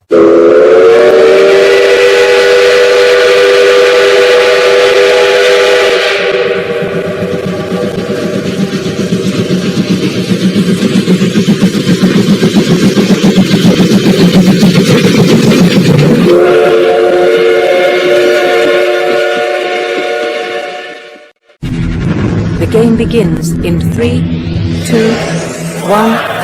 The game begins in 3, 2, 1.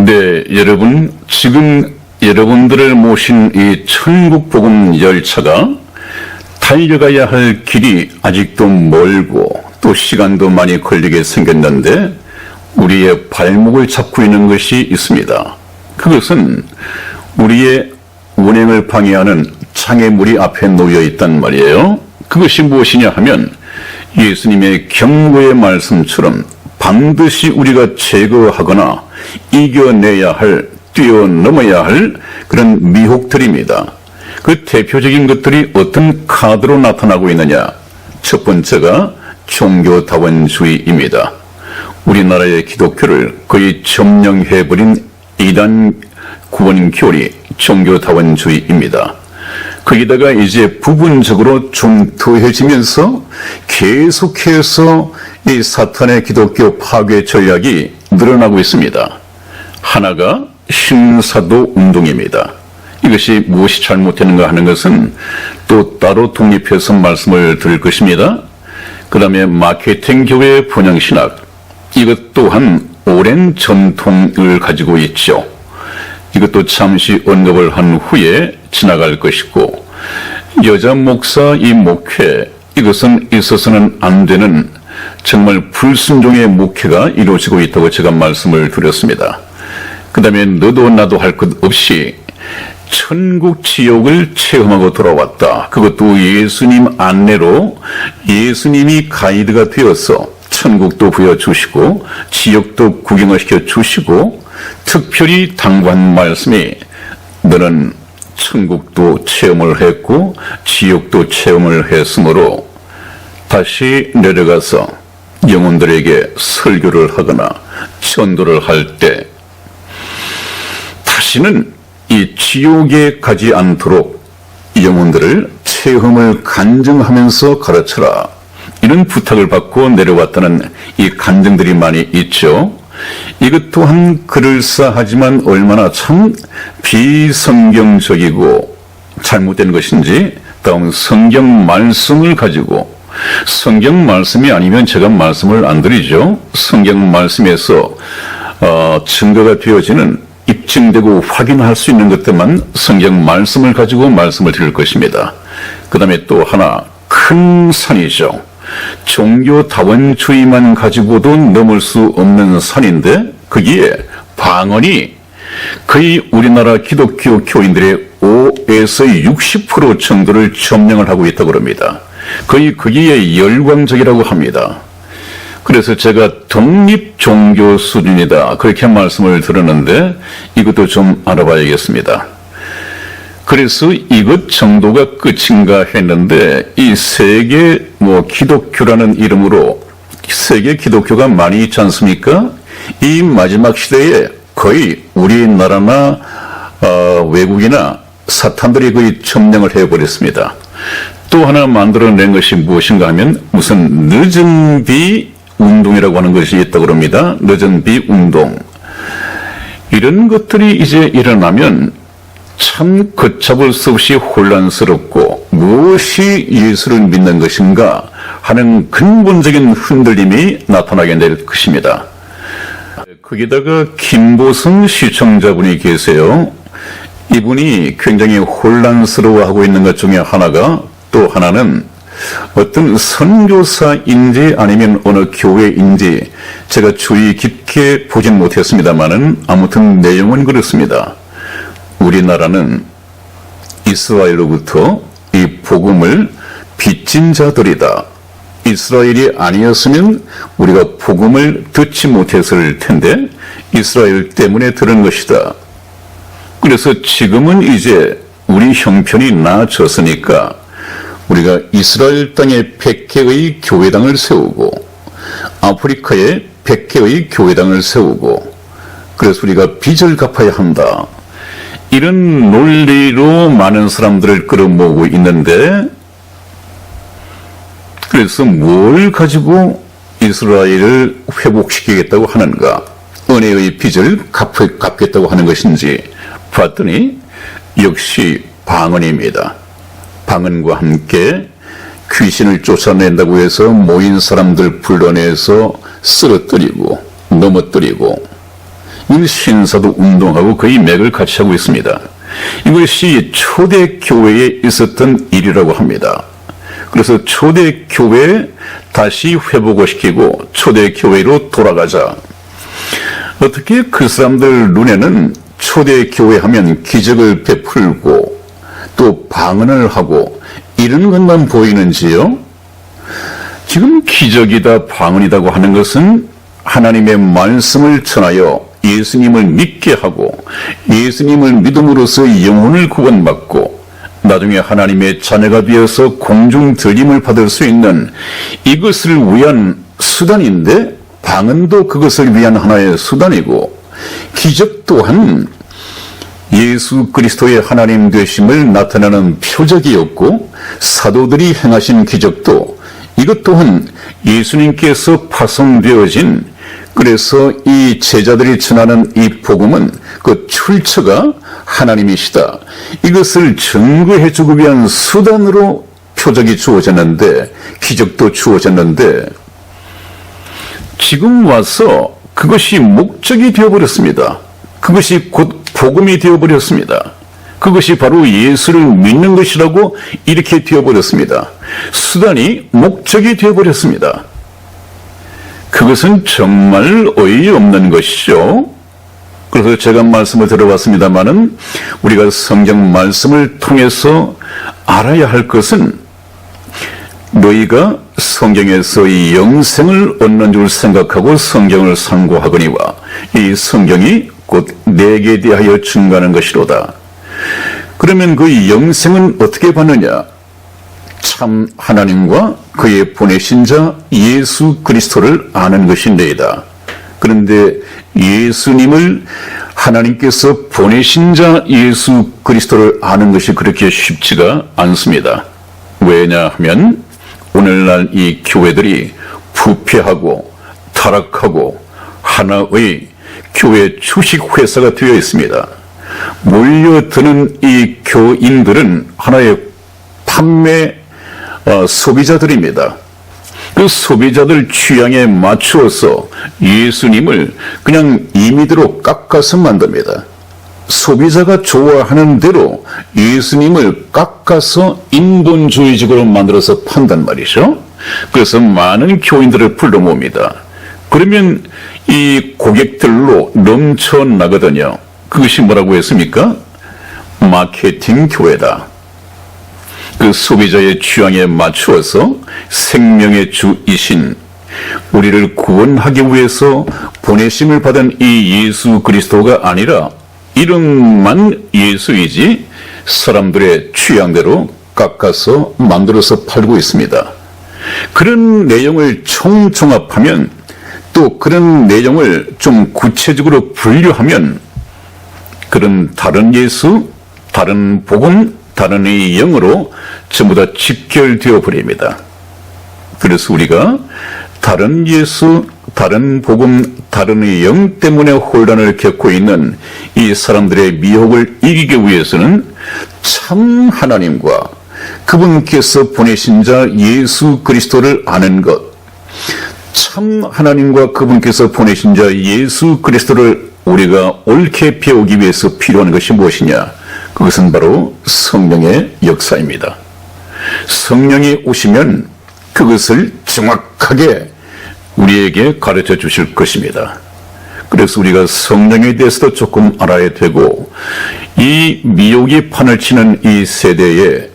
네, 여러분, 지금 여러분들을 모신 이 천국복음 열차가 달려가야 할 길이 아직도 멀고 또 시간도 많이 걸리게 생겼는데 우리의 발목을 잡고 있는 것이 있습니다. 그것은 우리의 운행을 방해하는 장애물이 앞에 놓여 있단 말이에요. 그것이 무엇이냐 하면 예수님의 경고의 말씀처럼 반드시 우리가 제거하거나 이겨내야 할, 뛰어넘어야 할 그런 미혹들입니다. 그 대표적인 것들이 어떤 카드로 나타나고 있느냐? 첫 번째가 종교다원주의입니다. 우리나라의 기독교를 거의 점령해버린 이단 구원교리 종교다원주의입니다. 거기다가 이제 부분적으로 좀 더해지면서 계속해서 이 사탄의 기독교 파괴 전략이 늘어나고 있습니다. 하나가 신사도 운동입니다. 이것이 무엇이 잘못되는가 하는 것은 또 따로 독립해서 말씀을 드릴 것입니다. 그 다음에 마케팅 교회 번영신학, 이것 또한 오랜 전통을 가지고 있죠. 이것도 잠시 언급을 한 후에 지나갈 것이고, 여자 목사 이 목회, 이것은 있어서는 안 되는 정말 불순종의 목회가 이루어지고 있다고 제가 말씀을 드렸습니다. 그 다음에 너도 나도 할 것 없이 천국 지옥을 체험하고 돌아왔다. 그것도 예수님 안내로 예수님이 가이드가 되어서 천국도 보여주시고 지옥도 구경을 시켜주시고 특별히 당부한 말씀이 너는 천국도 체험을 했고 지옥도 체험을 했으므로 다시 내려가서 영혼들에게 설교를 하거나 전도를 할 때 다시는 이 지옥에 가지 않도록 영혼들을 체험을 간증하면서 가르쳐라. 이런 부탁을 받고 내려왔다는 이 간증들이 많이 있죠. 이것 또한 그럴싸하지만 얼마나 참 비성경적이고 잘못된 것인지 다음 성경 말씀을 가지고, 성경 말씀이 아니면 제가 말씀을 안 드리죠. 성경 말씀에서 증거가 되어지는, 입증되고 확인할 수 있는 것들만 성경 말씀을 가지고 말씀을 드릴 것입니다. 그 다음에 또 하나 큰 산이죠. 종교다원주의만 가지고도 넘을 수 없는 산인데 거기에 방언이 거의 우리나라 기독교 교인들의 5에서 60% 정도를 점령을 하고 있다고 합니다. 거의 거기에 열광적이라고 합니다. 그래서 제가 독립 종교 수준이다 그렇게 말씀을 들었는데 이것도 좀 알아봐야겠습니다. 그래서 이것 정도가 끝인가 했는데 이 세계 기독교라는 이름으로 세계 기독교가 많이 있지 않습니까? 이 마지막 시대에 거의 우리나라나 외국이나 사탄들이 거의 점령을 해버렸습니다. 또 하나 만들어낸 것이 무엇인가 하면 무슨 늦은 비 운동이라고 하는 것이 있다고 합니다. 늦은 비 운동. 이런 것들이 이제 일어나면 참 걷잡을 수 없이 혼란스럽고 무엇이 예수를 믿는 것인가 하는 근본적인 흔들림이 나타나게 될 것입니다. 거기다가 김보성 시청자분이 계세요. 이분이 굉장히 혼란스러워하고 있는 것 중에 하나가 또 하나는 어떤 선교사인지 아니면 어느 교회인지 제가 주의 깊게 보진 못했습니다만은 아무튼 내용은 그렇습니다. 우리나라는 이스라엘로부터 이 복음을 빚진 자들이다. 이스라엘이 아니었으면 우리가 복음을 듣지 못했을 텐데 이스라엘 때문에 들은 것이다. 그래서 지금은 이제 우리 형편이 나아졌으니까 우리가 이스라엘 땅에 100개의 교회당을 세우고 아프리카에 100개의 교회당을 세우고 그래서 우리가 빚을 갚아야 한다. 이런 논리로 많은 사람들을 끌어모으고 있는데 그래서 뭘 가지고 이스라엘을 회복시키겠다고 하는가? 은혜의 빚을 갚겠다고 하는 것인지 봤더니 역시 방언입니다. 방언과 함께 귀신을 쫓아낸다고 해서 모인 사람들 불러내서 쓰러뜨리고 넘어뜨리고 이 신사도 운동하고 거의 맥을 같이 하고 있습니다. 이것이 초대교회에 있었던 일이라고 합니다. 그래서 초대교회 다시 회복을 시키고 초대교회로 돌아가자. 어떻게 그 사람들 눈에는 초대교회 하면 기적을 베풀고 또 방언을 하고 이런 것만 보이는지요? 지금 기적이다 방언이라고 하는 것은 하나님의 말씀을 전하여 예수님을 믿게 하고 예수님을 믿음으로써 영혼을 구원받고 나중에 하나님의 자녀가 되어서 공중 들림을 받을 수 있는 이것을 위한 수단인데 방언도 그것을 위한 하나의 수단이고 기적 또한 예수 그리스도의 하나님 되심을 나타내는 표적이었고 사도들이 행하신 기적도 이것 또한 예수님께서 파송되어진 그래서 이 제자들이 전하는 이 복음은 그 출처가 하나님이시다. 이것을 증거해 주기 위한 수단으로 표적이 주어졌는데 기적도 주어졌는데 지금 와서 그것이 목적이 되어버렸습니다. 그것이 곧 복음이 되어버렸습니다. 그것이 바로 예수를 믿는 것이라고 이렇게 되어버렸습니다. 수단이 목적이 되어버렸습니다. 그것은 정말 어이없는 것이죠. 그래서 제가 말씀을 들어봤습니다마는 우리가 성경 말씀을 통해서 알아야 할 것은 너희가 성경에서 이 영생을 얻는 줄 생각하고 성경을 상고하거니와 이 성경이 곧 내게 대하여 증거하는 것이로다. 그러면 그 영생은 어떻게 받느냐? 참 하나님과 그의 보내신 자 예수 그리스도를 아는 것인데이다. 그런데 예수님을 하나님께서 보내신 자 예수 그리스도를 아는 것이 그렇게 쉽지가 않습니다. 왜냐하면 오늘날 이 교회들이 부패하고 타락하고 하나의 교회 주식회사가 되어 있습니다. 몰려드는 이 교인들은 하나의 판매 소비자들입니다. 그 소비자들 취향에 맞추어서 예수님을 그냥 임의대로 깎아서 만듭니다. 소비자가 좋아하는 대로 예수님을 깎아서 인본주의적으로 만들어서 판단 말이죠. 그래서 많은 교인들을 불러 모읍니다. 그러면 이 고객들로 넘쳐나거든요. 그것이 뭐라고 했습니까? 마케팅 교회다. 그 소비자의 취향에 맞추어서 생명의 주이신 우리를 구원하기 위해서 보내심을 받은 이 예수 그리스도가 아니라 이름만 예수이지 사람들의 취향대로 깎아서 만들어서 팔고 있습니다. 그런 내용을 총종합하면 또 그런 내용을 좀 구체적으로 분류하면 그런 다른 예수, 다른 복음, 다른 이 영으로 전부 다 직결되어 버립니다. 그래서 우리가 다른 예수, 다른 복음, 다른 이 영 때문에 혼란을 겪고 있는 이 사람들의 미혹을 이기기 위해서는 참 하나님과 그분께서 보내신 자 예수 그리스도를 아는 것, 참 하나님과 그분께서 보내신 자 예수 그리스도를 우리가 옳게 배우기 위해서 필요한 것이 무엇이냐? 그것은 바로 성령의 역사입니다. 성령이 오시면 그것을 정확하게 우리에게 가르쳐 주실 것입니다. 그래서 우리가 성령에 대해서도 조금 알아야 되고, 이 미혹이 판을 치는 이 세대에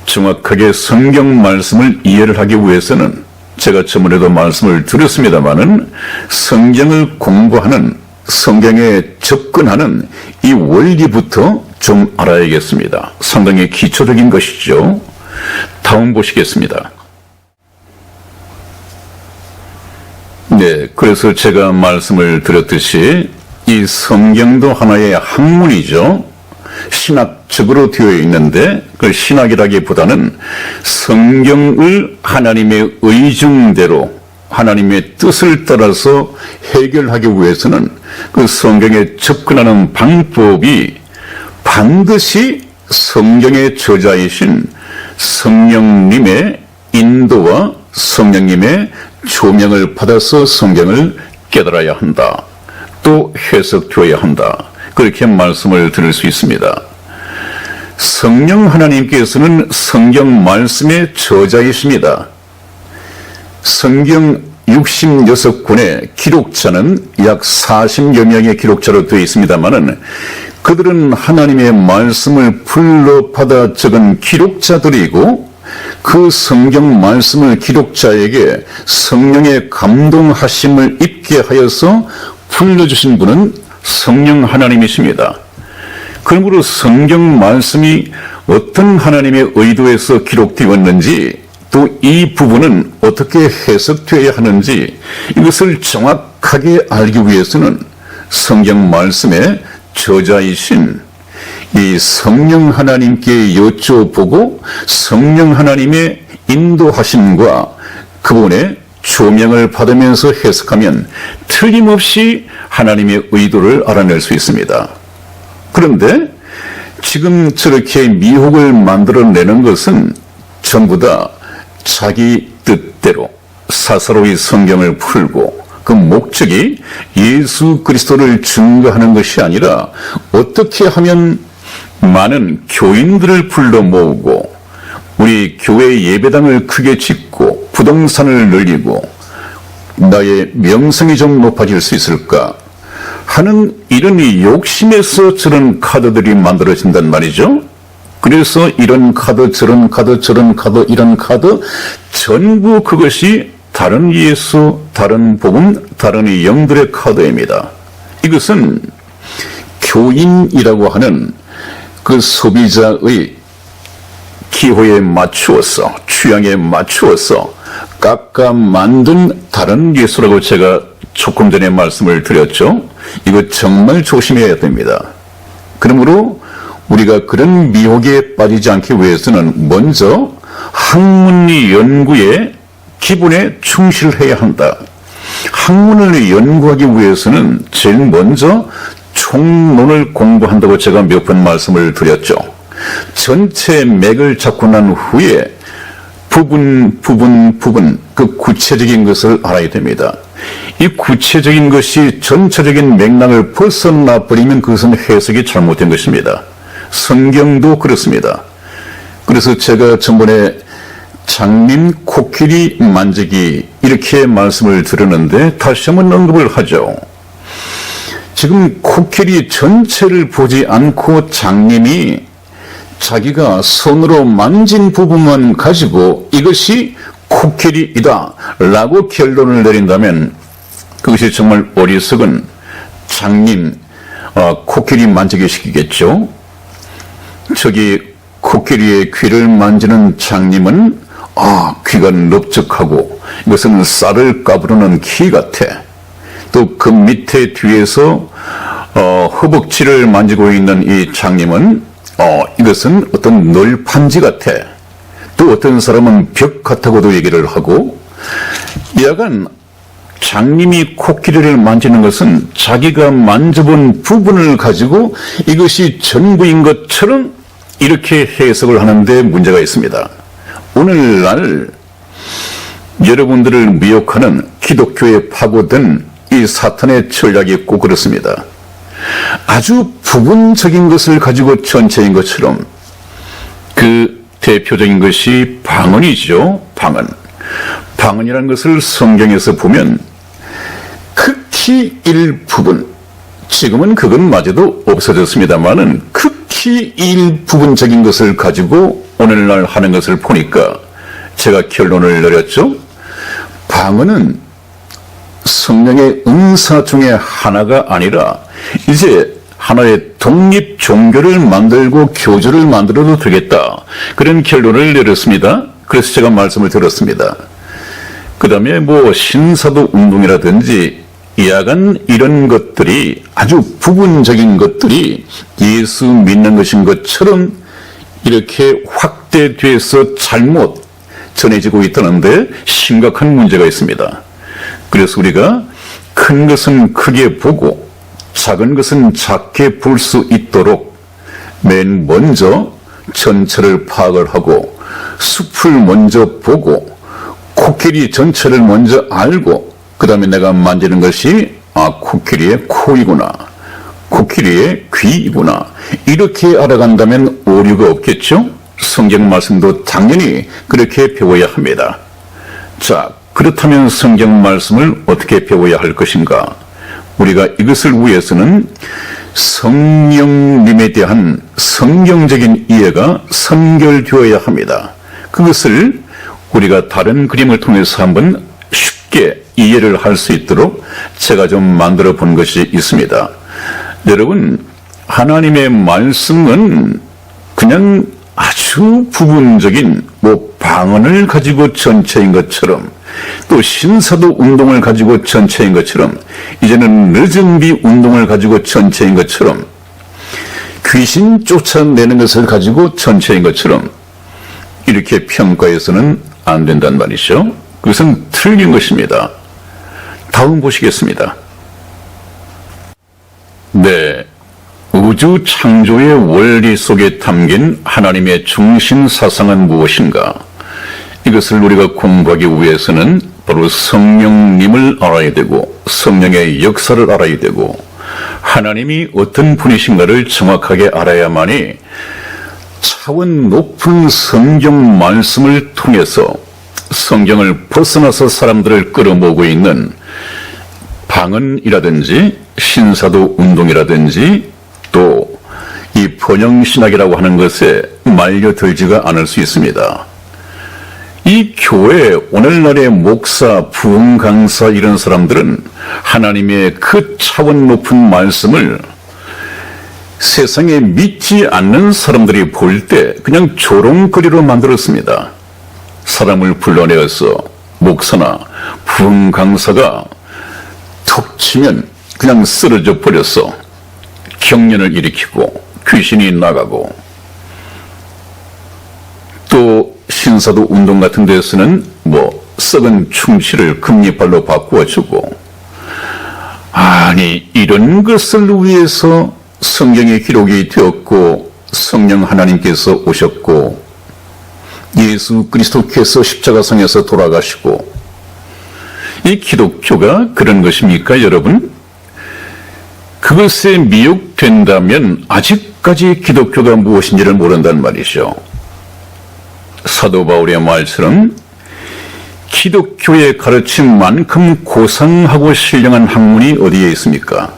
정확하게 성경 말씀을 이해를 하기 위해서는 제가 저번에도 말씀을 드렸습니다마는 성경을 공부하는, 성경에 접근하는 이 원리부터 좀 알아야겠습니다. 상당히 기초적인 것이죠. 다음 보시겠습니다. 네, 그래서 제가 말씀을 드렸듯이 이 성경도 하나의 학문이죠. 신학적으로 되어 있는데 그 신학이라기보다는 성경을 하나님의 의중대로 하나님의 뜻을 따라서 해결하기 위해서는 그 성경에 접근하는 방법이 반드시 성경의 저자이신 성령님의 인도와 성령님의 조명을 받아서 성경을 깨달아야 한다. 또 해석되어야 한다. 그렇게 말씀을 드릴 수 있습니다. 성령 하나님께서는 성경 말씀의 저자이십니다. 성경 66권의 기록자는 약 40여 명의 기록자로 되어 있습니다마는 그들은 하나님의 말씀을 불러 받아 적은 기록자들이고 그 성경 말씀을 기록자에게 성령의 감동하심을 입게 하여서 불러주신 분은 성령 하나님이십니다. 그러므로 성경 말씀이 어떤 하나님의 의도에서 기록되었는지 또 이 부분은 어떻게 해석되어야 하는지 이것을 정확하게 알기 위해서는 성경 말씀의 저자이신 이 성령 하나님께 여쭤보고 성령 하나님의 인도하심과 그분의 조명을 받으면서 해석하면 틀림없이 하나님의 의도를 알아낼 수 있습니다. 그런데 지금 저렇게 미혹을 만들어내는 것은 전부 다 자기 뜻대로 사사로이 성경을 풀고 그 목적이 예수 그리스도를 증거하는 것이 아니라 어떻게 하면 많은 교인들을 불러 모으고 우리 교회 예배당을 크게 짓고 부동산을 늘리고 나의 명성이 좀 높아질 수 있을까 하는 이런 욕심에서 저런 카드들이 만들어진단 말이죠. 그래서 이런 카드, 저런 카드, 저런 카드, 이런 카드 전부 그것이 다른 예수, 다른 복음, 다른 이 영들의 카드입니다. 이것은 교인이라고 하는 그 소비자의 기호에 맞추어서 취향에 맞추어서 깎아 만든 다른 예수라고 제가 조금 전에 말씀을 드렸죠. 이거 정말 조심해야 됩니다. 그러므로 우리가 그런 미혹에 빠지지 않기 위해서는 먼저 학문 연구의 기본에 충실해야 한다. 학문을 연구하기 위해서는 제일 먼저 총론을 공부한다고 제가 몇 번 말씀을 드렸죠. 전체 맥을 잡고 난 후에 부분 그 구체적인 것을 알아야 됩니다. 이 구체적인 것이 전체적인 맥락을 벗어나 버리면 그것은 해석이 잘못된 것입니다. 성경도 그렇습니다. 그래서 제가 전번에 장님 코끼리 만지기 이렇게 말씀을 드렸는데 다시 한번 언급을 하죠. 지금 코끼리 전체를 보지 않고 장님이 자기가 손으로 만진 부분만 가지고 이것이 코끼리이다 라고 결론을 내린다면 그것이 정말 어리석은 장님 코끼리 만지기식이겠죠. 저기 코끼리의 귀를 만지는 장님은 귀가 넓적하고 이것은 쌀을 까부르는 키 같아. 또 그 밑에 뒤에서 허벅지를 만지고 있는 이 장님은 이것은 어떤 널판지 같아. 또 어떤 사람은 벽 같다고도 얘기를 하고, 약간 장님이 코끼리를 만지는 것은 자기가 만져본 부분을 가지고 이것이 전부인 것처럼 이렇게 해석을 하는데 문제가 있습니다. 오늘날 여러분들을 미혹하는 기독교에 파고든 이 사탄의 전략이 꼭 그렇습니다. 아주 부분적인 것을 가지고 전체인 것처럼, 그 대표적인 것이 방언이죠. 방언이라는 것을 성경에서 보면 극히 일부분, 지금은 그것마저도 없어졌습니다만은 극히 일부분적인 것을 가지고 오늘날 하는 것을 보니까 제가 결론을 내렸죠. 방언은 성령의 은사 중에 하나가 아니라 이제 하나의 독립 종교를 만들고 교주를 만들어도 되겠다, 그런 결론을 내렸습니다. 그래서 제가 말씀을 드렸습니다. 그 다음에 신사도 운동이라든지 야간 이런 것들이 아주 부분적인 것들이 예수 믿는 것인 것처럼 이렇게 확대돼서 잘못 전해지고 있다는데 심각한 문제가 있습니다. 그래서 우리가 큰 것은 크게 보고 작은 것은 작게 볼 수 있도록 맨 먼저 전체를 파악을 하고 숲을 먼저 보고 코끼리 전체를 먼저 알고 그 다음에 내가 만지는 것이 코끼리의 코이구나, 코끼리의 귀이구나, 이렇게 알아간다면 오류가 없겠죠. 성경 말씀도 당연히 그렇게 배워야 합니다. 자, 그렇다면 성경 말씀을 어떻게 배워야 할 것인가? 우리가 이것을 위해서는 성령님에 대한 성경적인 이해가 선결되어야 합니다. 그것을 우리가 다른 그림을 통해서 한번 쉽게 이해를 할 수 있도록 제가 좀 만들어 본 것이 있습니다. 여러분, 하나님의 말씀은 그냥 아주 부분적인 방언을 가지고 전체인 것처럼, 또 신사도 운동을 가지고 전체인 것처럼, 이제는 늦은비 운동을 가지고 전체인 것처럼, 귀신 쫓아내는 것을 가지고 전체인 것처럼 이렇게 평가해서는 안 된단 말이죠. 그것은 틀린 것입니다. 다음 보시겠습니다. 네, 우주 창조의 원리 속에 담긴 하나님의 중심 사상은 무엇인가? 이것을 우리가 공부하기 위해서는 바로 성령님을 알아야 되고 성령의 역사를 알아야 되고 하나님이 어떤 분이신가를 정확하게 알아야만이 차원 높은 성경 말씀을 통해서 성경을 벗어나서 사람들을 끌어모으고 있는 방언이라든지 신사도 운동이라든지 또 이 번영신학이라고 하는 것에 말려들지가 않을 수 있습니다. 이 교회, 오늘날의 목사, 부흥 강사 이런 사람들은 하나님의 그 차원 높은 말씀을 세상에 믿지 않는 사람들이 볼 때 그냥 조롱거리로 만들었습니다. 사람을 불러내어서 목사나 부흥 강사가 툭 치면 그냥 쓰러져 버렸어. 경련을 일으키고 귀신이 나가고, 또 신사도 운동 같은 데서는 썩은 충치를 금리발로 바꾸어주고, 아니 이런 것을 위해서 성경에 기록이 되었고 성령 하나님께서 오셨고 예수 그리스도께서 십자가상에서 돌아가시고, 이 기독교가 그런 것입니까, 여러분? 그것에 미혹된다면 아직까지 기독교가 무엇인지를 모른단 말이죠. 사도 바울의 말처럼 기독교의 가르침만큼 고상하고 신령한 학문이 어디에 있습니까?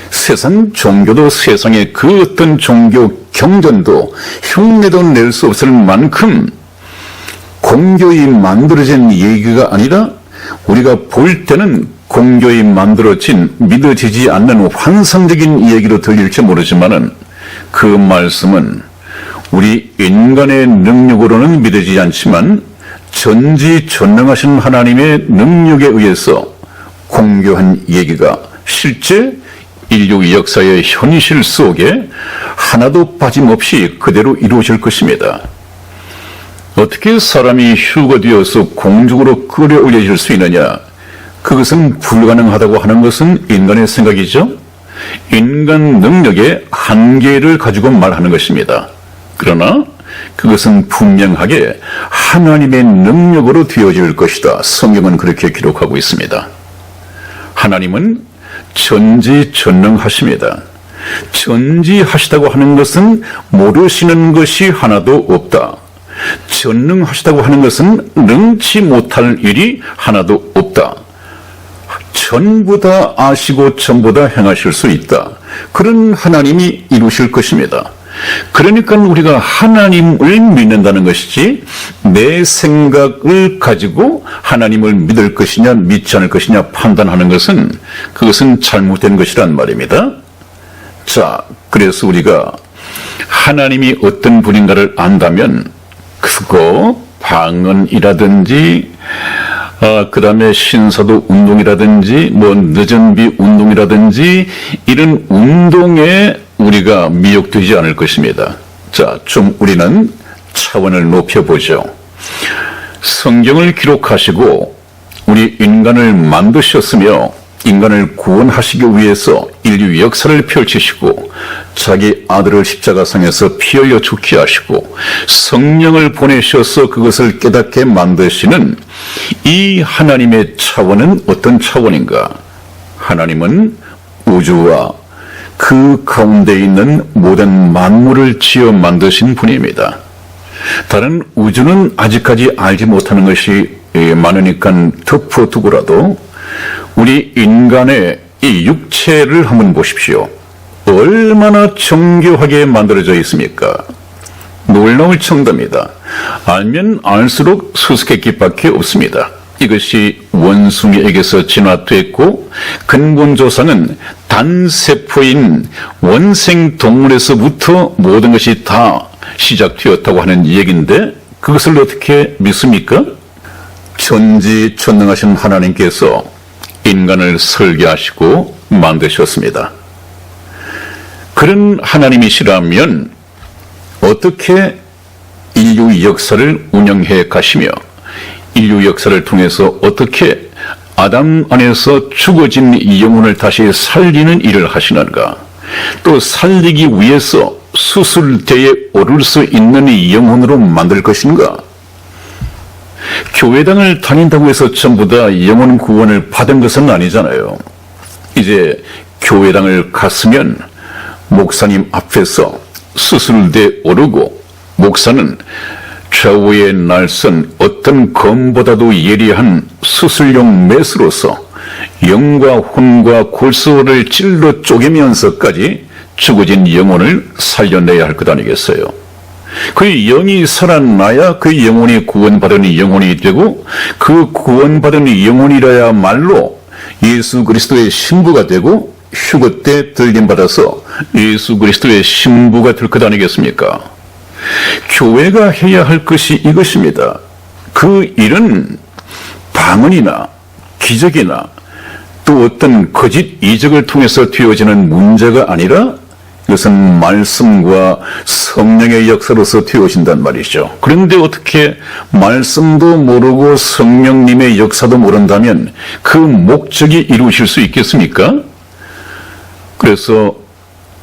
세상 종교도 세상의 그 어떤 종교 경전도 흉내도 낼 수 없을 만큼 공교히 만들어진 얘기가 아니라 우리가 볼 때는 공교히 만들어진 믿어지지 않는 환상적인 얘기로 들릴지 모르지만은 그 말씀은 우리 인간의 능력으로는 믿어지지 않지만 전지전능하신 하나님의 능력에 의해서 공교한 얘기가 실제 인류 역사의 현실 속에 하나도 빠짐없이 그대로 이루어질 것입니다. 어떻게 사람이 휴가 되어서 공중으로 끌어올려질 수 있느냐? 그것은 불가능하다고 하는 것은 인간의 생각이죠. 인간 능력의 한계를 가지고 말하는 것입니다. 그러나 그것은 분명하게 하나님의 능력으로 되어질 것이다. 성경은 그렇게 기록하고 있습니다. 하나님은 전지전능하십니다. 전지하시다고 하는 것은 모르시는 것이 하나도 없다. 전능하시다고 하는 것은 능치 못할 일이 하나도 없다. 전부 다 아시고 전부 다 행하실 수 있다. 그런 하나님이 이루실 것입니다. 그러니까 우리가 하나님을 믿는다는 것이지 내 생각을 가지고 하나님을 믿을 것이냐 믿지 않을 것이냐 판단하는 것은 그것은 잘못된 것이란 말입니다. 자, 그래서 우리가 하나님이 어떤 분인가를 안다면 그거 방언이라든지 그 다음에 신사도 운동이라든지 늦은비 운동이라든지 이런 운동에 우리가 미혹되지 않을 것입니다. 자, 좀 우리는 차원을 높여보죠. 성경을 기록하시고 우리 인간을 만드셨으며 인간을 구원하시기 위해서 인류 역사를 펼치시고 자기 아들을 십자가상에서 피 흘려 죽게 하시고 성령을 보내셔서 그것을 깨닫게 만드시는 이 하나님의 차원은 어떤 차원인가? 하나님은 우주와 그 가운데 있는 모든 만물을 지어 만드신 분입니다. 다른 우주는 아직까지 알지 못하는 것이 많으니까 덮어두고라도 우리 인간의 이 육체를 한번 보십시오. 얼마나 정교하게 만들어져 있습니까? 놀라울 정도입니다. 알면 알수록 수수께끼밖에 없습니다. 이것이 원숭이에게서 진화됐고 근본조상은 단세포인 원생동물에서부터 모든 것이 다 시작되었다고 하는 얘기인데 그것을 어떻게 믿습니까? 전지전능하신 하나님께서 인간을 설계하시고 만드셨습니다. 그런 하나님이시라면 어떻게 인류 역사를 운영해 가시며 인류 역사를 통해서 어떻게 아담 안에서 죽어진 이 영혼을 다시 살리는 일을 하시는가? 또 살리기 위해서 수술대에 오를 수 있는 이 영혼으로 만들 것인가? 교회당을 다닌다고 해서 전부 다 영혼 구원을 받은 것은 아니잖아요. 이제 교회당을 갔으면 목사님 앞에서 수술대에 오르고 목사는 좌우에 날선 어떤 검보다도 예리한 수술용 메스로서 영과 혼과 골수를 찔러 쪼개면서까지 죽어진 영혼을 살려내야 할 것 아니겠어요? 그 영이 살아나야 그 영혼이 구원받은 영혼이 되고 그 구원받은 영혼이라야말로 예수 그리스도의 신부가 되고 휴거 때 들림받아서 예수 그리스도의 신부가 될 것 아니겠습니까? 교회가 해야 할 것이 이것입니다. 그 일은 방언이나 기적이나 또 어떤 거짓 이적을 통해서 되어지는 문제가 아니라 이것은 말씀과 성령의 역사로서 되어진단 말이죠. 그런데 어떻게 말씀도 모르고 성령님의 역사도 모른다면 그 목적이 이루어질 수 있겠습니까? 그래서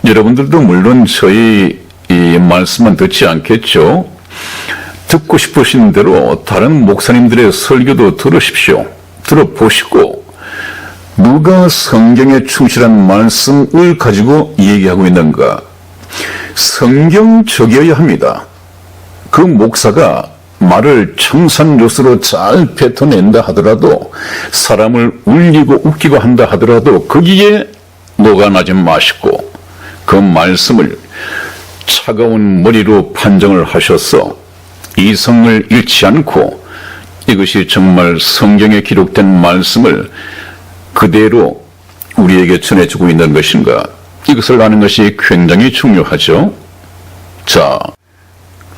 여러분들도 물론 저희 이 말씀은 듣지 않겠죠. 듣고 싶으신 대로 다른 목사님들의 설교도 들으십시오. 들어보시고 누가 성경에 충실한 말씀을 가지고 얘기하고 있는가? 성경적이어야 합니다. 그 목사가 말을 청산요소로 잘 뱉어낸다 하더라도 사람을 울리고 웃기고 한다 하더라도 거기에 녹아나지 마시고 그 말씀을 차가운 머리로 판정을 하셔서 이성을 잃지 않고 이것이 정말 성경에 기록된 말씀을 그대로 우리에게 전해주고 있는 것인가, 이것을 아는 것이 굉장히 중요하죠. 자,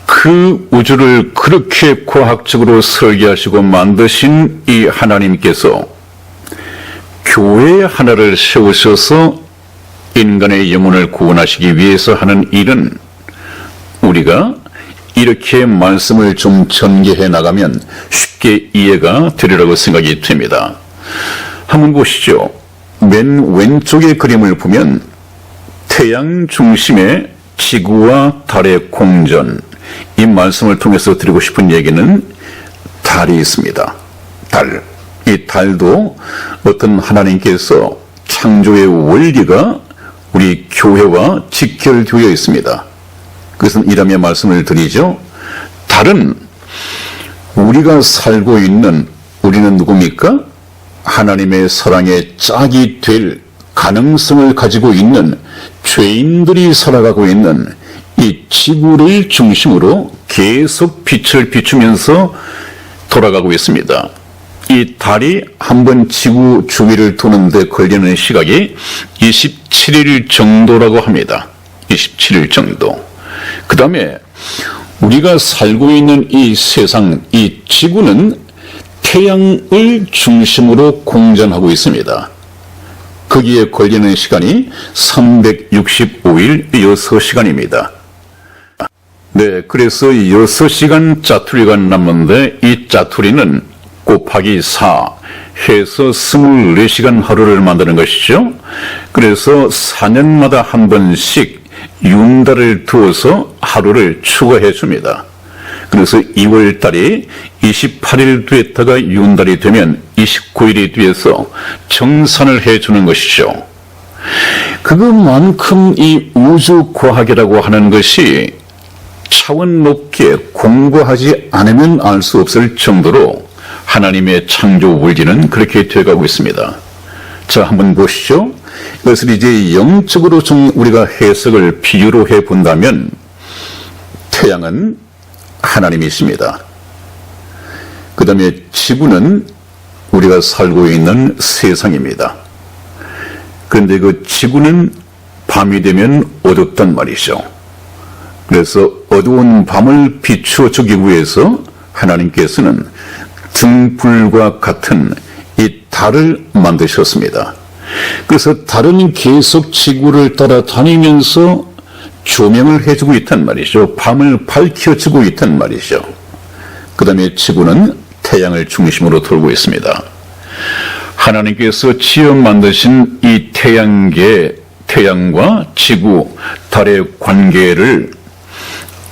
그 우주를 그렇게 과학적으로 설계하시고 만드신 이 하나님께서 교회 하나를 세우셔서 인간의 영혼을 구원하시기 위해서 하는 일은 우리가 이렇게 말씀을 좀 전개해 나가면 쉽게 이해가 되리라고 생각이 됩니다. 한번 보시죠. 맨 왼쪽의 그림을 보면 태양 중심의 지구와 달의 공전, 이 말씀을 통해서 드리고 싶은 얘기는 달이 있습니다. 달. 이 달도 어떤 하나님께서 창조의 원리가 우리 교회와 직결되어 있습니다. 그것은 이라며 말씀을 드리죠. 달은 우리가 살고 있는, 우리는 누굽니까? 하나님의 사랑의 짝이 될 가능성을 가지고 있는 죄인들이 살아가고 있는 이 지구를 중심으로 계속 빛을 비추면서 돌아가고 있습니다. 이 달이 한번 지구 주위를 도는데 걸리는 시각이 27일 정도라고 합니다. 27일 정도. 그 다음에 우리가 살고 있는 이 세상, 이 지구는 태양을 중심으로 공전하고 있습니다. 거기에 걸리는 시간이 365일 6시간입니다. 네, 그래서 6시간 짜투리가 남는데 이 짜투리는 곱하기 4 해서 24시간 하루를 만드는 것이죠. 그래서 4년마다 한 번씩 윤달을 두어서 하루를 추가해 줍니다. 그래서 2월 달이 28일 뒤에다가 윤달이 되면 29일이 뒤에서 정산을 해주는 것이죠. 그것만큼 이 우주과학이라고 하는 것이 차원 높게 공부하지 않으면 알 수 없을 정도로 하나님의 창조 원리는 그렇게 되어가고 있습니다. 자, 한번 보시죠. 이것을 이제 영적으로 좀 우리가 해석을 비유로 해본다면 태양은 하나님이십니다. 그 다음에 지구는 우리가 살고 있는 세상입니다. 그런데 그 지구는 밤이 되면 어둡단 말이죠. 그래서 어두운 밤을 비추어 주기 위해서 하나님께서는 등불과 같은 이 달을 만드셨습니다. 그래서 달은 계속 지구를 따라다니면서 조명을 해주고 있단 말이죠. 밤을 밝혀주고 있단 말이죠. 그 다음에 지구는 태양을 중심으로 돌고 있습니다. 하나님께서 지어 만드신 이 태양과 지구, 달의 관계를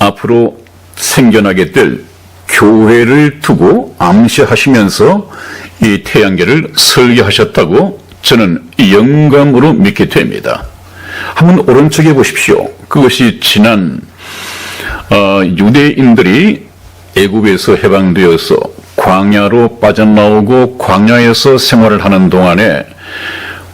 앞으로 생겨나게 될 교회를 두고 암시하시면서 이 태양계를 설계하셨다고 저는 영감으로 믿게 됩니다. 한번 오른쪽에 보십시오. 그것이 지난 유대인들이 애굽에서 해방되어서 광야로 빠져나오고 광야에서 생활을 하는 동안에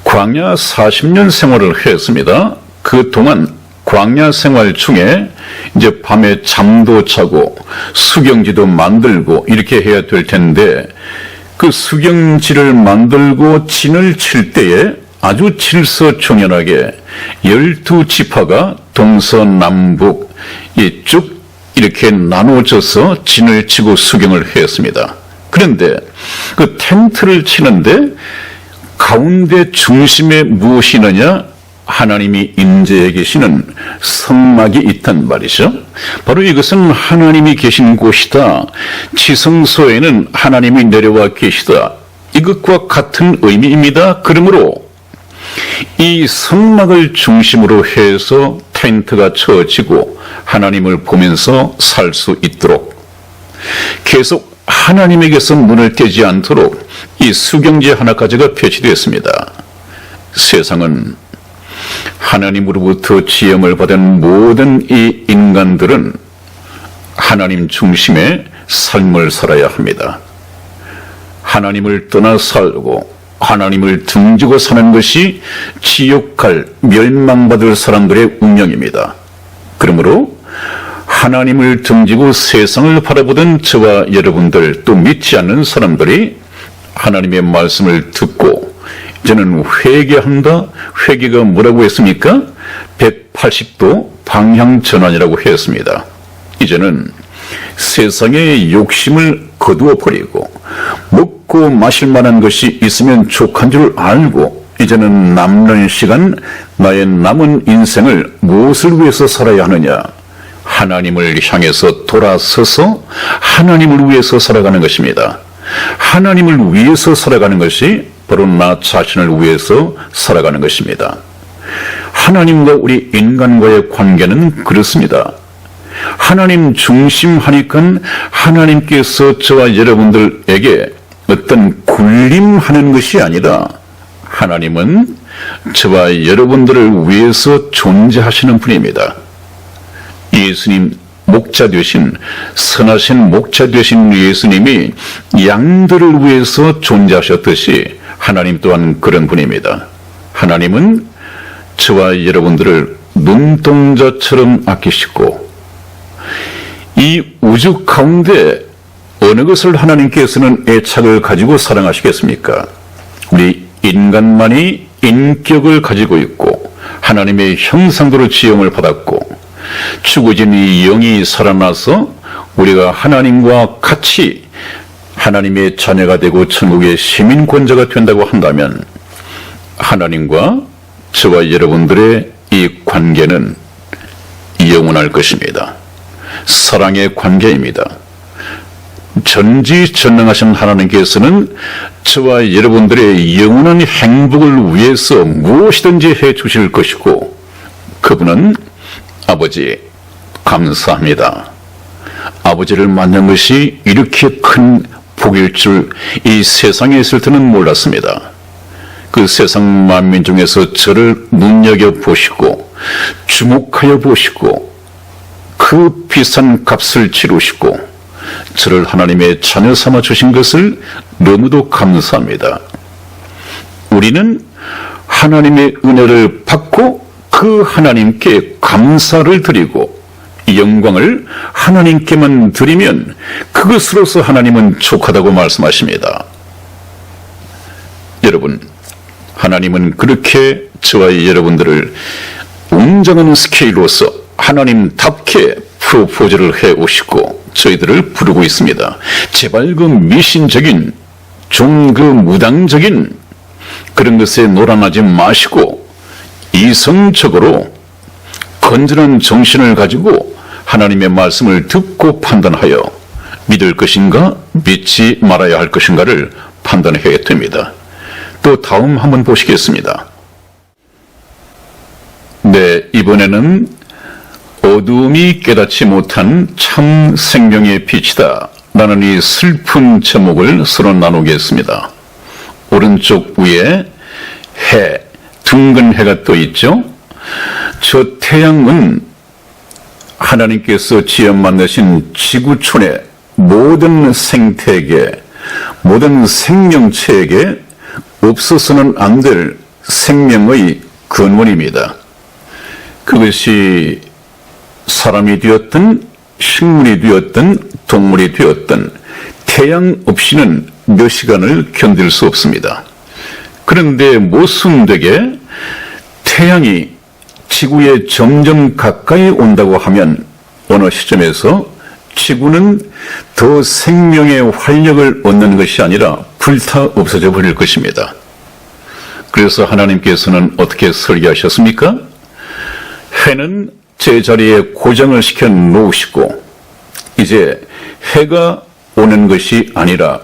광야 40년 생활을 했습니다. 그 동안 광야 생활 중에 이제 밤에 잠도 자고 수경지도 만들고 이렇게 해야 될 텐데 그 수경지를 만들고 진을 칠 때에 아주 질서정연하게 12지파가 동서남북 쭉 이렇게 나누어져서 진을 치고 수경을 했습니다. 그런데 그 텐트를 치는데 가운데 중심에 무엇이 있느냐? 하나님이 임재해 계시는 성막이 있단 말이죠. 바로 이것은 하나님이 계신 곳이다. 지성소에는 하나님이 내려와 계시다. 이것과 같은 의미입니다. 그러므로 이 성막을 중심으로 해서 텐트가 쳐지고 하나님을 보면서 살 수 있도록 계속 하나님에게서 눈을 떼지 않도록 이 수경제 하나까지가 배치되었습니다. 세상은 하나님으로부터 지음을 받은 모든 이 인간들은 하나님 중심의 삶을 살아야 합니다. 하나님을 떠나 살고 하나님을 등지고 사는 것이 지옥갈 멸망받을 사람들의 운명입니다. 그러므로 하나님을 등지고 세상을 바라보던 저와 여러분들, 또 믿지 않는 사람들이 하나님의 말씀을 듣고 이제는 회개한다. 회개가 뭐라고 했습니까? 180도 방향 전환이라고 했습니다. 이제는 세상의 욕심을 거두어 버리고 먹고 마실 만한 것이 있으면 족한 줄 알고 이제는 남는 시간, 나의 남은 인생을 무엇을 위해서 살아야 하느냐? 하나님을 향해서 돌아서서 하나님을 위해서 살아가는 것입니다. 하나님을 위해서 살아가는 것이 바로 나 자신을 위해서 살아가는 것입니다. 하나님과 우리 인간과의 관계는 그렇습니다. 하나님 중심하니까 하나님께서 저와 여러분들에게 어떤 군림하는 것이 아니라 하나님은 저와 여러분들을 위해서 존재하시는 분입니다. 예수님 목자 되신, 선하신 목자 되신 예수님이 양들을 위해서 존재하셨듯이 하나님 또한 그런 분입니다. 하나님은 저와 여러분들을 눈동자처럼 아끼시고 이 우주 가운데 어느 것을 하나님께서는 애착을 가지고 사랑하시겠습니까? 우리 인간만이 인격을 가지고 있고 하나님의 형상대로 지음을 받았고 죽어진 이 영이 살아나서 우리가 하나님과 같이 하나님의 자녀가 되고 천국의 시민권자가 된다고 한다면 하나님과 저와 여러분들의 이 관계는 영원할 것입니다. 사랑의 관계입니다. 전지전능하신 하나님께서는 저와 여러분들의 영원한 행복을 위해서 무엇이든지 해 주실 것이고 그분은 아버지 감사합니다. 아버지를 만난 것이 이렇게 큰 복일 줄 이 세상에 있을 때는 몰랐습니다. 그 세상 만민 중에서 저를 눈여겨보시고 주목하여 보시고 그 비싼 값을 치르시고 저를 하나님의 자녀 삼아 주신 것을 너무도 감사합니다. 우리는 하나님의 은혜를 받고 그 하나님께 감사를 드리고 영광을 하나님께만 드리면 그것으로서 하나님은 족하다고 말씀하십니다. 여러분, 하나님은 그렇게 저와 여러분들을 웅장한 스케일로서 하나님답게 프로포즈를 해오시고 저희들을 부르고 있습니다. 제발 그 미신적인 좀 그 무당적인 그런 것에 놀아나지 마시고 이성적으로 건전한 정신을 가지고 하나님의 말씀을 듣고 판단하여 믿을 것인가 믿지 말아야 할 것인가를 판단해야 됩니다. 또 다음 한번 보시겠습니다. 네, 이번에는 어두움이 깨닫지 못한 참 생명의 빛이다 라는 이 슬픈 제목을 서로 나누겠습니다. 오른쪽 위에 해, 둥근 해가 떠 있죠. 저 태양은 하나님께서 지어 만드신 지구촌의 모든 생태계, 모든 생명체에게 없어서는 안 될 생명의 근원입니다. 그것이 사람이 되었든 식물이 되었든 동물이 되었든 태양 없이는 몇 시간을 견딜 수 없습니다. 그런데 모순되게 태양이 지구에 점점 가까이 온다고 하면 어느 시점에서 지구는 더 생명의 활력을 얻는 것이 아니라 불타 없어져 버릴 것입니다. 그래서 하나님께서는 어떻게 설계하셨습니까? 해는 제자리에 고정을 시켜 놓으시고 이제 해가 오는 것이 아니라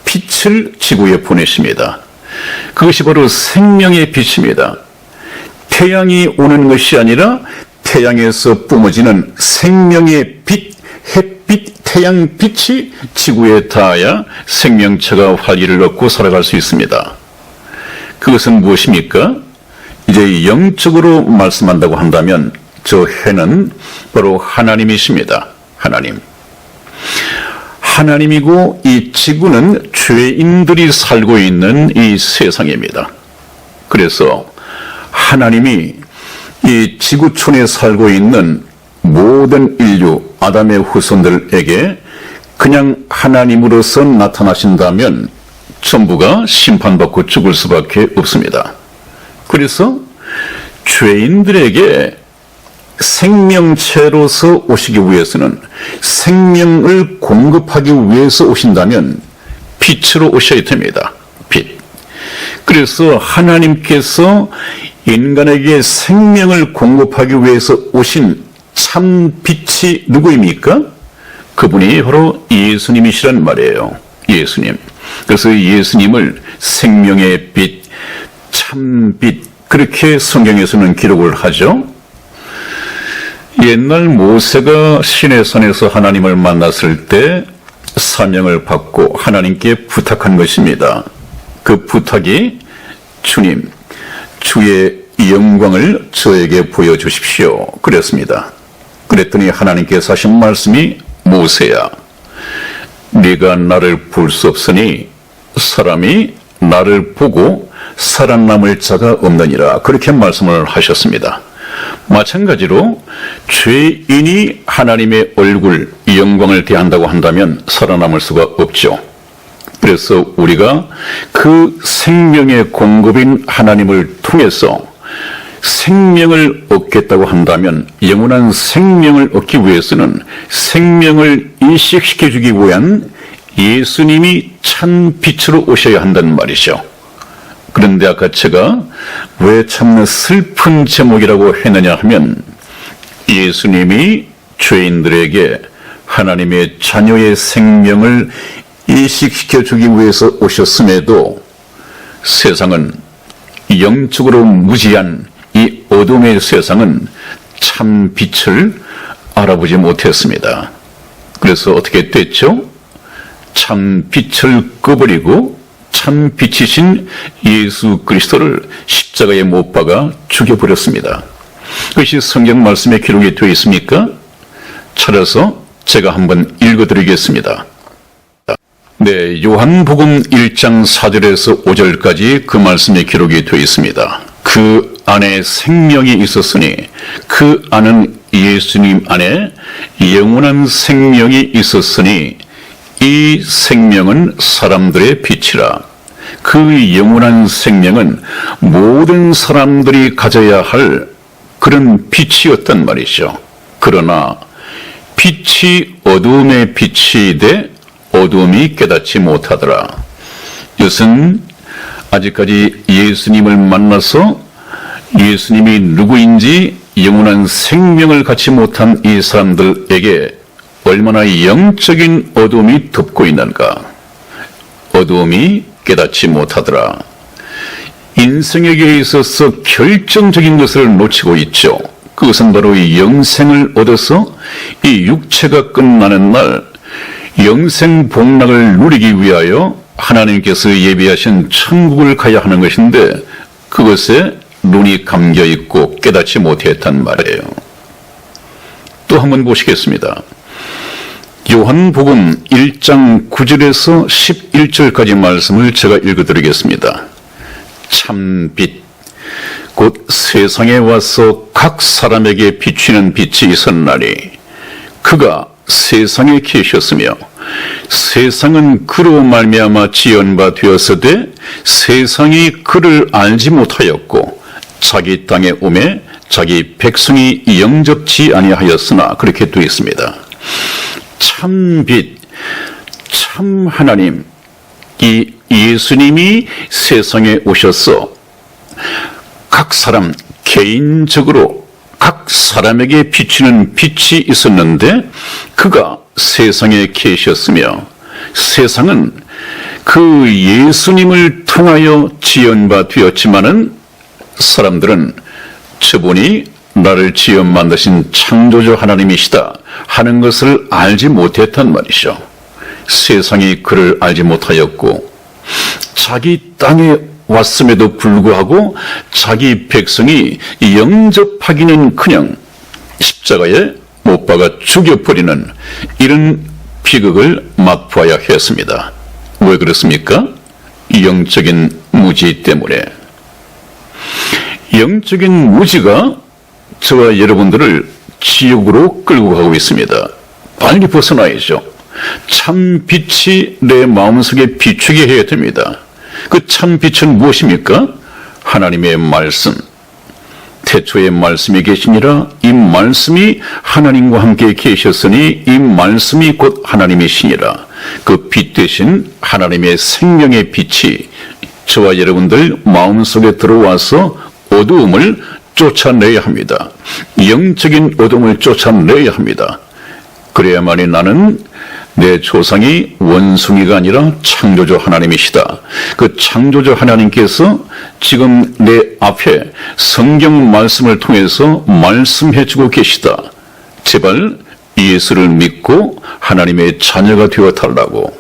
빛을 지구에 보내십니다. 그것이 바로 생명의 빛입니다. 태양이 오는 것이 아니라 태양에서 뿜어지는 생명의 빛, 햇빛, 태양빛이 지구에 닿아야 생명체가 활기를 얻고 살아갈 수 있습니다. 그것은 무엇입니까? 이제 영적으로 말씀한다고 한다면 저 해는 바로 하나님이십니다. 하나님. 하나님이고 이 지구는 죄인들이 살고 있는 이 세상입니다. 그래서 하나님이 이 지구촌에 살고 있는 모든 인류 아담의 후손들에게 그냥 하나님으로서 나타나신다면 전부가 심판받고 죽을 수밖에 없습니다. 그래서 죄인들에게 생명체로서 오시기 위해서는, 생명을 공급하기 위해서 오신다면 빛으로 오셔야 됩니다. 빛. 그래서 하나님께서 인간에게 생명을 공급하기 위해서 오신 참 빛이 누구입니까? 그분이 바로 예수님이시란 말이에요. 예수님. 그래서 예수님을 생명의 빛, 참 빛, 그렇게 성경에서는 기록을 하죠. 옛날 모세가 시내산에서 하나님을 만났을 때 사명을 받고 하나님께 부탁한 것입니다. 그 부탁이 주님, 주의 영광을 저에게 보여주십시오. 그랬습니다. 그랬더니 하나님께서 하신 말씀이 모세야, 네가 나를 볼 수 없으니 사람이 나를 보고 살아남을 자가 없느니라. 그렇게 말씀을 하셨습니다. 마찬가지로 죄인이 하나님의 얼굴, 영광을 대한다고 한다면 살아남을 수가 없죠. 그래서 우리가 그 생명의 공급인 하나님을 통해서 생명을 얻겠다고 한다면, 영원한 생명을 얻기 위해서는 생명을 인식시켜주기 위한 예수님이 참 빛으로 오셔야 한다는 말이죠. 그런데 아까 제가 왜 참 슬픈 제목이라고 했느냐 하면, 예수님이 죄인들에게 하나님의 자녀의 생명을 인식시켜주기 위해서 오셨음에도 세상은, 영적으로 무지한 이 어둠의 세상은 참 빛을 알아보지 못했습니다. 그래서 어떻게 됐죠? 참 빛을 꺼버리고 참 빛이신 예수 그리스도를 십자가에 못 박아 죽여버렸습니다. 그것이 성경 말씀에 기록이 되어 있습니까? 찾아서 제가 한번 읽어드리겠습니다. 네, 요한복음 1장 4절에서 5절까지 그 말씀에 기록이 되어 있습니다. 그 안에 생명이 있었으니 그 안은 예수님 안에 영원한 생명이 있었으니 이 생명은 사람들의 빛이라. 그 영원한 생명은 모든 사람들이 가져야 할 그런 빛이었단 말이죠. 그러나 빛이 어둠의 빛이 돼 어둠이 깨닫지 못하더라. 이것은 아직까지 예수님을 만나서 예수님이 누구인지 영원한 생명을 갖지 못한 이 사람들에게 얼마나 영적인 어둠이 덮고 있는가. 어둠이 깨닫지 못하더라. 인생에게 있어서 결정적인 것을 놓치고 있죠. 그것은 바로 이 영생을 얻어서 이 육체가 끝나는 날 영생 복락을 누리기 위하여 하나님께서 예비하신 천국을 가야 하는 것인데, 그것에 눈이 감겨 있고 깨닫지 못했단 말이에요. 또 한번 보시겠습니다. 요한복음 1장 9절에서 11절까지 말씀을 제가 읽어드리겠습니다. 참빛, 곧 세상에 와서 각 사람에게 비추는 빛이 있었나니 그가 세상에 계셨으며 세상은 그로 말미암아 지은 바 되었으되 세상이 그를 알지 못하였고 자기 땅에 오매 자기 백성이 영접지 아니하였으나, 그렇게 되어 있습니다. 참 빛, 참 하나님, 이 예수님이 세상에 오셔서 각 사람 개인적으로 각 사람에게 비치는 빛이 있었는데 그가 세상에 계셨으며 세상은 그 예수님을 통하여 지은 바 되었지만은 사람들은 저분이 나를 지어 만드신 창조주 하나님이시다 하는 것을 알지 못했단 말이죠. 세상이 그를 알지 못하였고 자기 땅에 왔음에도 불구하고 자기 백성이 영접하기는 그냥 십자가에 못 박아 죽여버리는 이런 비극을 맛보아야 했습니다. 왜 그렇습니까? 영적인 무지 때문에. 영적인 무지가 저와 여러분들을 지옥으로 끌고 가고 있습니다. 빨리 벗어나야죠. 참 빛이 내 마음속에 비추게 해야 됩니다. 그 참 빛은 무엇입니까? 하나님의 말씀. 태초에 말씀이 계시니라. 이 말씀이 하나님과 함께 계셨으니 이 말씀이 곧 하나님이시니라. 그 빛 대신 하나님의 생명의 빛이 저와 여러분들 마음속에 들어와서 어두움을 쫓아내야 합니다. 영적인 어둠을 쫓아내야 합니다. 그래야만이 나는 내 조상이 원숭이가 아니라 창조주 하나님이시다. 그 창조주 하나님께서 지금 내 앞에 성경 말씀을 통해서 말씀해주고 계시다. 제발 예수를 믿고 하나님의 자녀가 되어달라고,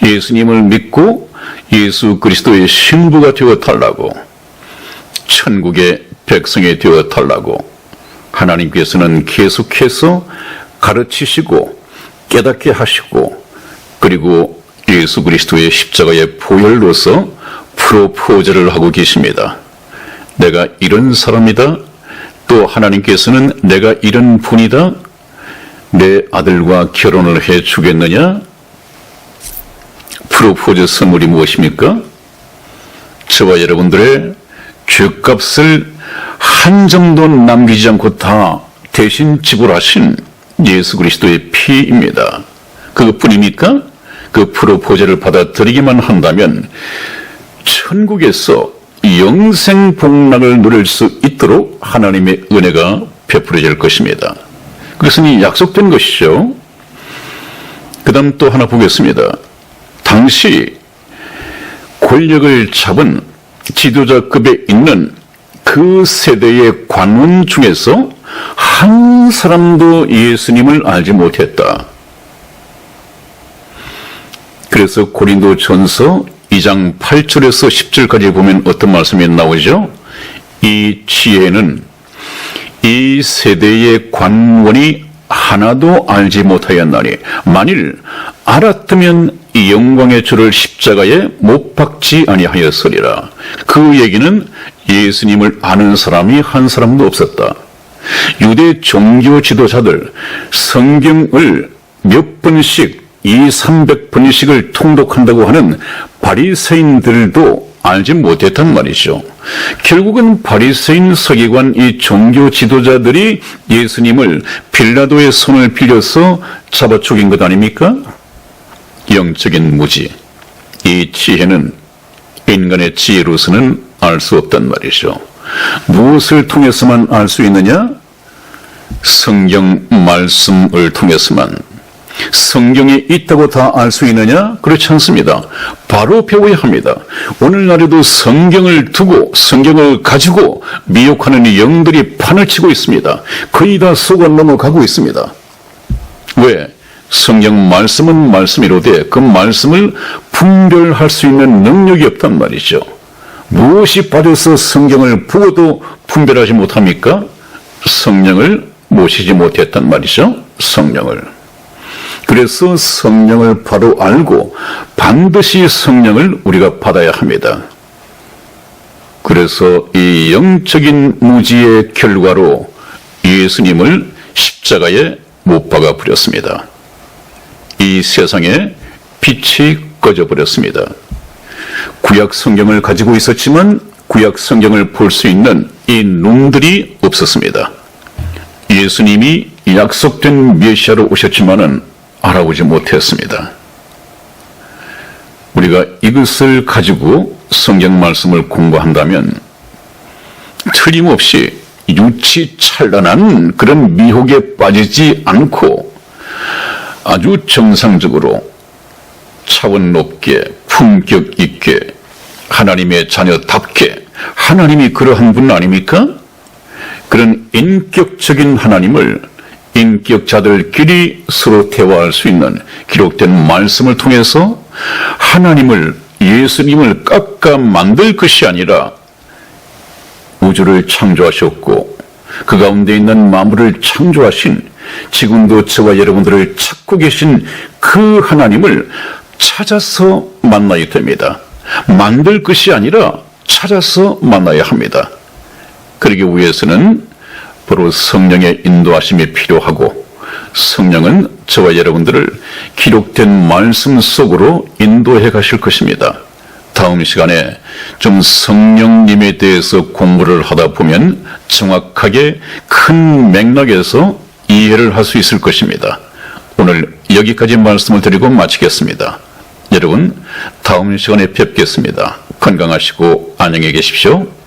예수님을 믿고 예수 그리스도의 신부가 되어달라고, 천국의 백성이 되어달라고 하나님께서는 계속해서 가르치시고 깨닫게 하시고, 그리고 예수 그리스도의 십자가의 보혈로서 프로포즈를 하고 계십니다. 내가 이런 사람이다. 또 하나님께서는 내가 이런 분이다. 내 아들과 결혼을 해 주겠느냐? 프로포즈 선물이 무엇입니까? 저와 여러분들의 죄값을 한 점도 남기지 않고 다 대신 지불하신 예수 그리스도의 피입니다. 그것뿐입니까? 그 프로포즈를 받아들이기만 한다면 천국에서 영생 복락을 누릴 수 있도록 하나님의 은혜가 베풀어질 것입니다. 그것은 이 약속된 것이죠. 그 다음 또 하나 보겠습니다. 당시 권력을 잡은 지도자급에 있는 그 세대의 관원 중에서 한 사람도 예수님을 알지 못했다. 그래서 고린도전서 2장 8절에서 10절까지 보면 어떤 말씀이 나오죠? 이 지혜는 이 세대의 관원이 하나도 알지 못하였나니 만일 알았다면 이 영광의 주를 십자가에 못 박지 아니하였으리라. 그 얘기는 예수님을 아는 사람이 한 사람도 없었다. 유대 종교 지도자들 성경을 몇 번씩 200~300번씩을 통독한다고 하는 바리새인들도 알지 못했단 말이죠. 결국은 바리새인 서기관 이 종교 지도자들이 예수님을 빌라도의 손을 빌려서 잡아 죽인 것 아닙니까? 영적인 무지. 이 지혜는 인간의 지혜로서는 알 수 없단 말이죠. 무엇을 통해서만 알 수 있느냐? 성경 말씀을 통해서만. 성경에 있다고 다 알 수 있느냐? 그렇지 않습니다. 바로 배워야 합니다. 오늘날에도 성경을 두고 성경을 가지고 미혹하는 영들이 판을 치고 있습니다. 거의 다 속아 넘어가고 있습니다. 왜? 성경 말씀은 말씀이로되 그 말씀을 분별할 수 있는 능력이 없단 말이죠. 무엇이 빠져서 성경을 보고도 분별하지 못합니까? 성령을 모시지 못했단 말이죠. 성령을. 그래서 성령을 바로 알고 반드시 성령을 우리가 받아야 합니다. 그래서 이 영적인 무지의 결과로 예수님을 십자가에 못 박아 버렸습니다. 이 세상에 빛이 꺼져 버렸습니다. 구약 성경을 가지고 있었지만 구약 성경을 볼 수 있는 이 눈들이 없었습니다. 예수님이 약속된 메시아로 오셨지만은 알아보지 못했습니다. 우리가 이것을 가지고 성경 말씀을 공부한다면 틀림없이 유치찬란한 그런 미혹에 빠지지 않고 아주 정상적으로 차원 높게 품격 있게 하나님의 자녀답게, 하나님이 그러한 분 아닙니까? 그런 인격적인 하나님을 인격자들끼리 서로 대화할 수 있는 기록된 말씀을 통해서 하나님을, 예수님을 깎아 만들 것이 아니라 우주를 창조하셨고 그 가운데 있는 만물을 창조하신, 지금도 저와 여러분들을 찾고 계신 그 하나님을 찾아서 만나야 됩니다. 만들 것이 아니라 찾아서 만나야 합니다. 그러기 위해서는 바로 성령의 인도하심이 필요하고, 성령은 저와 여러분들을 기록된 말씀 속으로 인도해 가실 것입니다. 다음 시간에 좀 성령님에 대해서 공부를 하다 보면 정확하게 큰 맥락에서 이해를 할 수 있을 것입니다. 오늘 여기까지 말씀을 드리고 마치겠습니다. 여러분, 다음 시간에 뵙겠습니다. 건강하시고 안녕히 계십시오.